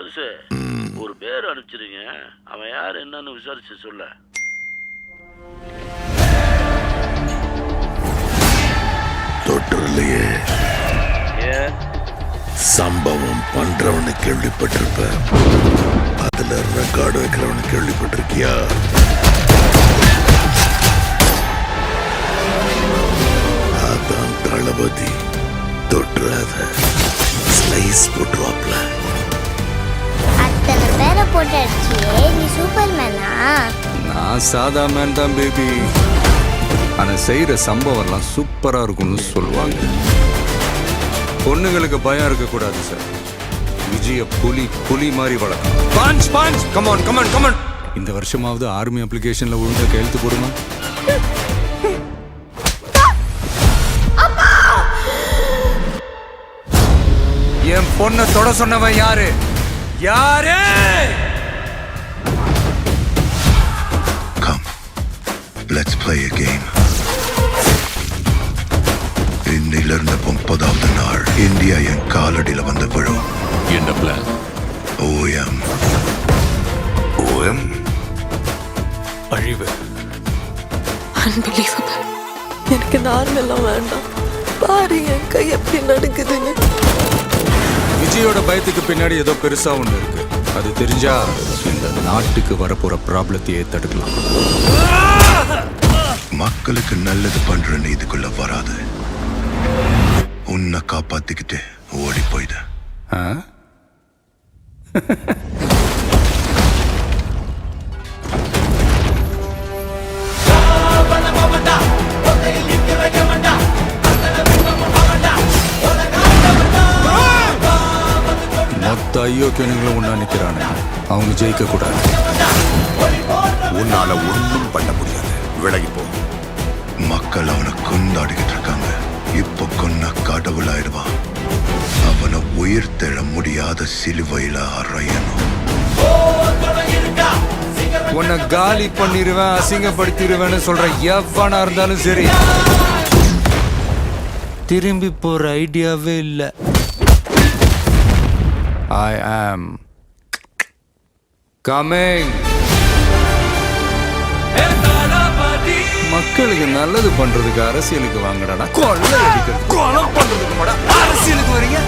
பெருசு ஒரு பேர் அனுப்பிச்சிருங்க, அவன் யார் என்னன்னு விசாரிச்சு சொல்ல. தொற்றுலையே சம்பவம் பண்றவனு கேள்விப்பட்டிருப்ப, அதுல ரெக்கார்டு வைக்கிறவனு கேள்விப்பட்டிருக்கியா? அதான் தளபதி. தொற்றாத ஸ்லைஸ் போட்டுவாப்ல. அத்தனை பேரை போட்டு அடிச்சியே, நீ சூப்பர் மேனா? நான் சாதா மேன் தான் பேபி. ஆனா செய்யற சம்பவம்லாம் சூப்பரா இருக்கும்னு சொல்லுவாங்க. பொண்ணுங்களுக்கு பயம் இருக்கக்கூடாது சார். விஜய புலி மாதிரி வளர்க்கணும். Punch punch come on come. On வருஷமாவது ஆர்மி அப்ளிகேஷன்ல ஒழுங்கா கையெழுத்து போடுமா? என் பொண்ணை தொட சொன்னவன் யாரு? யாரு? Come, let's play a game. இன்னிலிருந்து 30வது நாள் இந்தியா என் காலடியில வந்து விழும். என்ன பிளான்? ஓஎம். ஓஎம் அழிவு. அன்பிலீவபிள். எனக்கு இந்த ஆர்மெல்லாம் வேண்டாம். பாரு என் கை எப்படி நடக்குதுன்னு. விஜயோட பயத்துக்கு பின்னாடி ஏதோ பெருசா ஒண்ணு இருக்கு. அது தெரிஞ்சா இந்த நாட்டுக்கு வரப்போற ப்ராப்ளத்தையே தடுக்கலாம். மக்களுக்கு நல்லது பண்ற இதுக்குள்ள வராது. உன்னை காப்பாத்திக்கிட்டு ஓடி போயிடு. மொத்த ஐயோக்கியனுங்களும் ஒன்னா நிக்கிறானே, அவங்க ஜெயிக்க கூடாது. உன்னால ஒன்றும் பண்ண முடியாது. விலகி போ. மக்கள் அவனை கொண்டாடிக்கிட்டு இருக்காங்க. இப்போ கொன்ன கடவுளாயிடுவான். அவனை உயிர் தெழ முடியாத சிலுவையில அறையணும். உன்னை காலி பண்ணிருவேன், அசிங்கப்படுத்திடுவேன்னு சொல்ற எவனா இருந்தாலும் சரி, திரும்பி போற ஐடியாவே இல்லை. I am coming. மக்களுக்கு நல்லது பண்றதுக்கு அரசியலுக்கு வாங்கடா. கொலை அடிக்கிறது, கொலை பண்றதுக்கு அரசியலுக்கு வரீங்க.